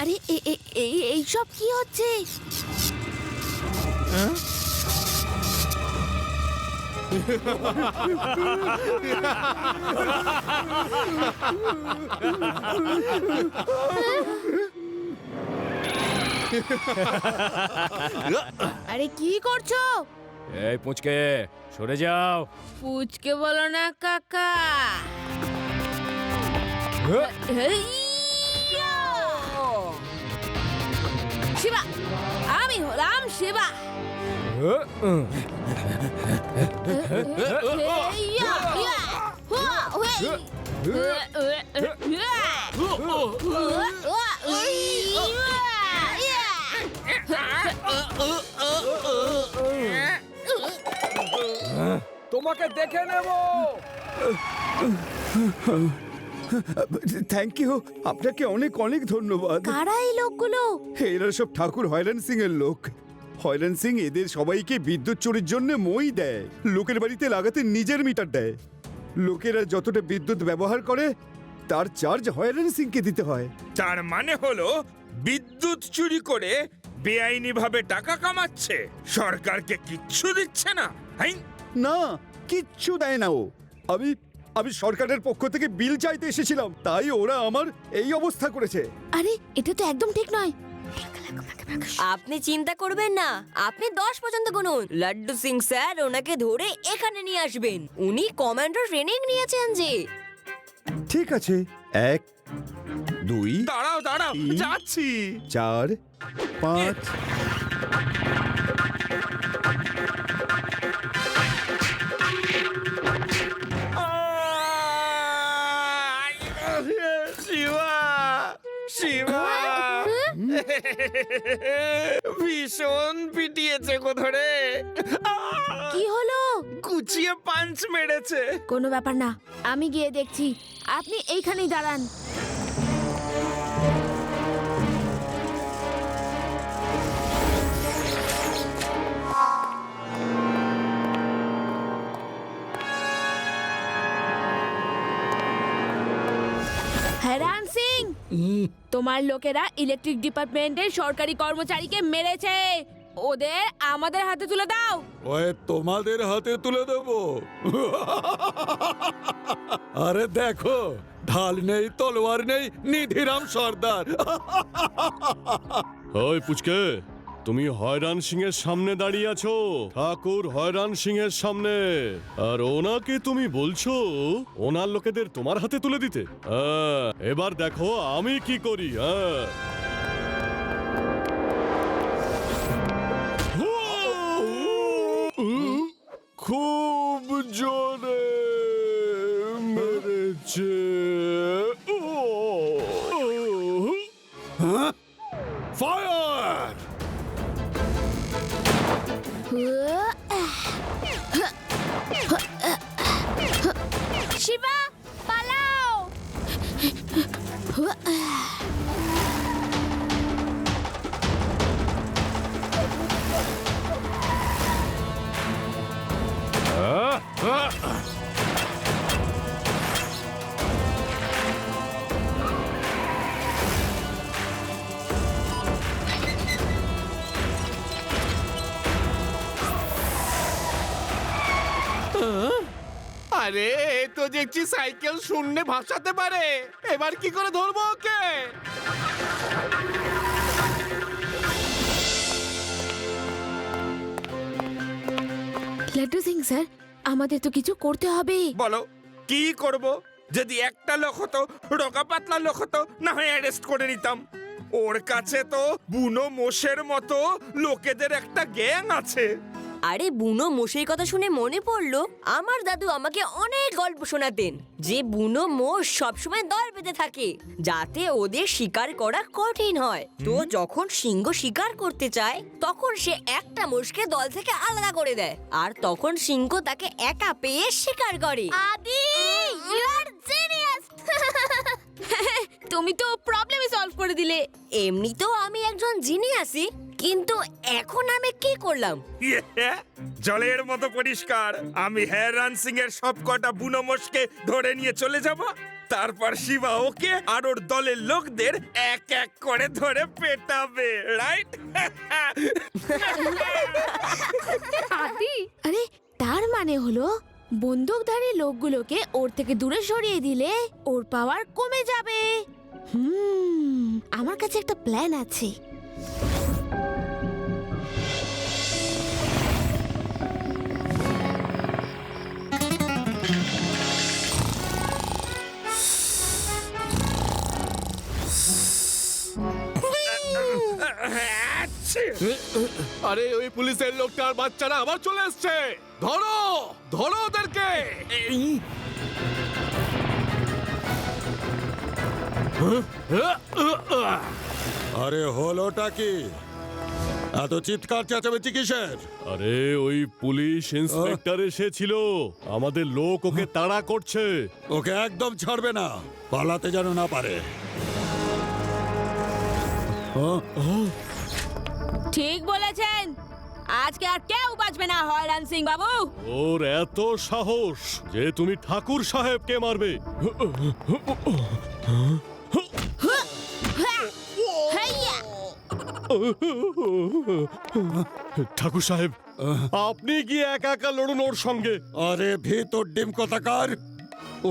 আরে এইসব কি হচ্ছে? আরে কি করছো? এই পুচকে সরে যাও। পুচকে বলো না কাকা। হেইয়া! শিবা, আমি হলাম শিবা। হেইয়া, ইয়া, হুয়া, হুই। তোমাকে দেখে নেব। থ্যাংক ইউ, আপনাকে অনেক অনেক ধন্যবাদ। কারা এই লোকগুলো? এরা সব ঠাকুর হয়রান সিং এর লোক। হয়রান সিং এদের সবাইকে বিদ্যুৎ চুরির জন্য মই দেয়, লোকের বাড়িতে লাগাতে নিজের মিটার দেয়। লোকেরা যতটা বিদ্যুৎ ব্যবহার করে তার চার্জ হয়রান সিংকে দিতে হয়। তার মানে হলো বিদ্যুৎ চুরি করে বেআইনি ভাবে টাকা কামাচ্ছে, সরকারকে কিচ্ছু দিচ্ছে না। হাই, না, কিচ্ছু দেয় না ও। আমি সরকারের পক্ষ থেকে বিল চাইতে এসেছিলাম, তাই ওরা আমার এই অবস্থা করেছে। আরে এটা তো একদম ঠিক নয়। আপনি চিন্তা করবেন না, আপনি 10 পর্যন্ত গুনুন। লাড্ডু সিং স্যার ওনাকে ধরে এখানে নিয়ে আসবেন। উনি কমান্ডো ট্রেনিং নিয়েছেন যে। ঠিক আছে, 1 2 দাঁড়াও দাঁড়াও, তিন। যাচ্ছি। 4 5 শিবা, শিবা, ভীষণ পিটিয়েছে গো ধরে। কি হলো? কুচিয়ে পাঞ্চ মেরেছে। কোনো ব্যাপার না, আমি গিয়ে দেখছি। আপনি এইখানেই দাঁড়ান। হ্যারান সিং, তোমার লোকেরা ইলেকট্রিক ডিপার্টমেন্টের সরকারি কর্মচারীকে মেরেছে। ওদের আমাদের হাতে তুলে দাও। ওই তোমাদের হাতে তুলে দেব? আরে দেখো, ঢাল নেই, তলোয়ার নেই, নিধিরাম সর্দার। ওই পুচকে, তুমি হয়রান সিং এর সামনে দাঁড়িয়ে আছো, ঠাকুর হয়রান সিং এর সামনে, আর ওনাকে তুমি বলছো ওনার লোকেদের তোমার হাতে তুলে দিতে? এবার দেখো আমি কি করি। খুব জোরে মেরেছে। ফায়ার! শিবা, পালাও! আরে এ তো দেখছি সাইকেল শূন্যে ভাসাতে পারে। এবার কি করে ধরবো ওকে? লাড্ডু সিং স্যার, আমাদের তো কিছু করতে হবে। বলো কি করব? যদি একটা লোক হতো, রোগা পাতলা লোক হতো, না হয় অ্যারেস্ট করে নিতাম। ওর কাছে তো বুনো মোষের মতো লোকেদের একটা গ্যাং আছে। আরে বুনো মোষের কথা শুনে মনে পড়লো, আমার দাদু আমাকে অনেক গল্প শোনাতেন যে বুনো মোষ সবসময় দল বেঁধে থাকে যাতে ওদের শিকার করা কঠিন হয়। তো যখন সিংহ শিকার করতে চায় তখন সে একটা মোষকে দল থেকে আলাদা করে দেয়, আর তখন সিংহ তাকে একা পেয়ে শিকার করে। আদি, ইউ আর জিনিয়াস! তুমি তো প্রবলেমই সলভ করে দিলে। এমনিতেও আমি একজন জিনিয়াসই, কিন্তু এখন আমি কি করলাম? জলের মতো পরিষ্কার। আমি হ্যারান সিং এর সব কটা বুনো মোষকে ধরে নিয়ে চলে যাব, তারপর শিবা ওকে আর ওর দলের লোকদের এক এক করে ধরে পেটাবে, রাইট? আরে তার মানে হলো বন্দুকধারী লোকগুলোকে ওর থেকে দূরে সরিয়ে দিলে ওর পাওয়ার কমে যাবে। আমার কাছে একটা প্ল্যান আছে। আরে ওই পুলিশের লোকটার বাচ্চারা আবার চলে এসছে। ধরো ধরো ওদেরকে। আরে হলোটা কি? এত চিৎকার চেঁচামেচি কিসের? আরে ওই পুলিশ ইন্সপেক্টর এসেছিল, আমাদের লোক ওকে তাড়া করছে। ওকে একদম ছাড়বে না, পালাতে যেন না পারে। ঠিক বলেছেন, আজকে আর কেউ বাঁচবে না হয়রান সিং বাবু। ওর এত সাহস যে তুমি ঠাকুর সাহেবকে মারবে। হাইয়া! ঠাকুর সাহেব, আপনি কি একা একা লড়ুন ওর সঙ্গে। আরে ভিতর ডিম কোথাকার,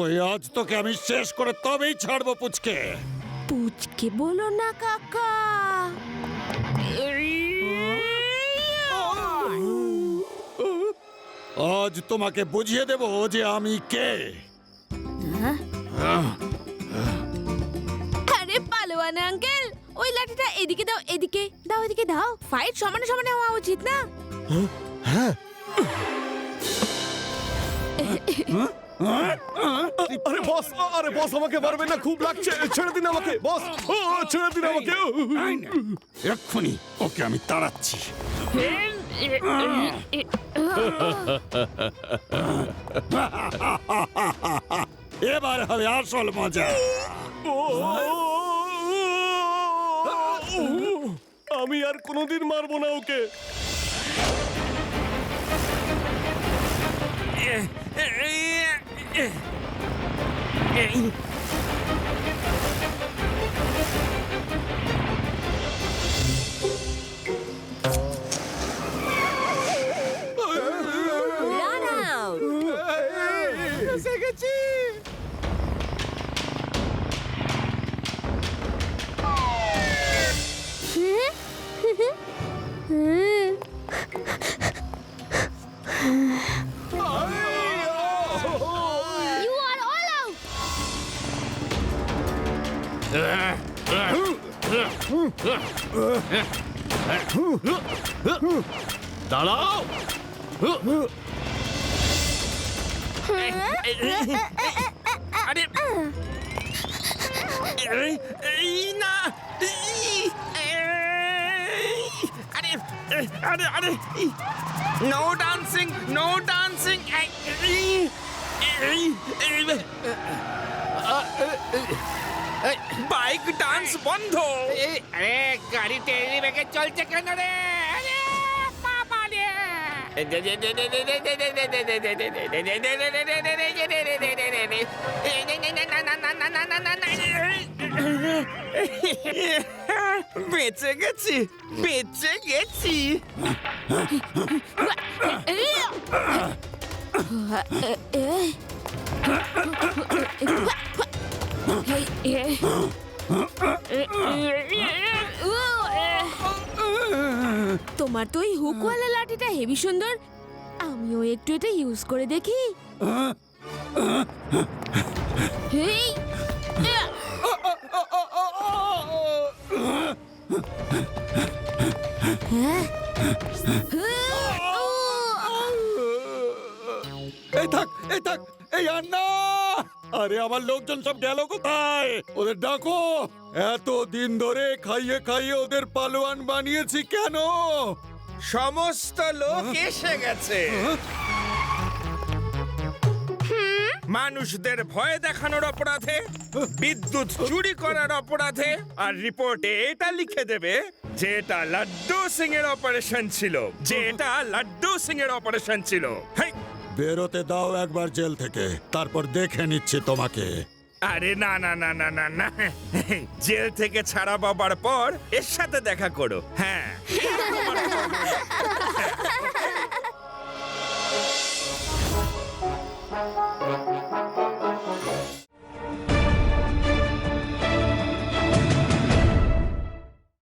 ওই আজ তোকে আমি শেষ করে তবেই ছাড়বো পুচকে। পুচকে বলো না কাকা। আজ তোমাকে বুঝিয়ে দেব যে আমি কে। আরে পালোয়ান আঙ্কেল, ওই লাঠিটা এদিকে দাও, এদিকে দাও, এদিকে দাও। ফাইট সমানে সমানে হওয়া উচিত না? আরে বস, আরে বস আমাকে মারবেন না, খুব লাগছে, ছেড়ে দিন আমাকে বস, ছেড়ে দিন আমাকে। এক্ষুনি ওকে আমি তাড়াচ্ছি। এবার হবে আসল মজা। আমি আর কোনোদিন মারবো না ওকে। Run out! You are all out! দাঁড়াও। আরে এই না, আরে আরে আরে no dancing, no dancing. Bike dance বন্ধ। আরে গাড়ি টেনে বেগে চলছে কেন রে? আরে বাবা রে! বেঁচে গেছি, বেঁচে গেছি। তোমার তো ওই হুকওয়ালা লাঠিটা হেভি সুন্দর, আমিও একটু এটা ইউজ করে দেখি। হেই! হ্যাঁ? এই থাক, এই থাক, এই আন্না! আরে আমার লোকজন সব গেল কোথায়? ওদের ডাকো। এত দিন ধরে খাইয়ে খাইয়ে ওদের পালোয়ান বানিয়েছি কেন? সমস্ত লোক এসে গেছে। মানুষদের ভয় দেখানোর অপরাধে, বিদ্যুৎ চুরি করার অপরাধে, আর রিপোর্টে এটা লিখে দেবে যে এটা লাড্ডু সিং এর অপারেশন ছিল, যে এটা লাড্ডু সিং এর অপারেশন ছিল। হেই! বেরোতে দাও একবার জেল থেকে, তারপর দেখে নিচ্ছি তোমাকে। আরে না না না না না না, জেল থেকে ছাড়া পাবার পর এর সাথে দেখা করো। হ্যাঁ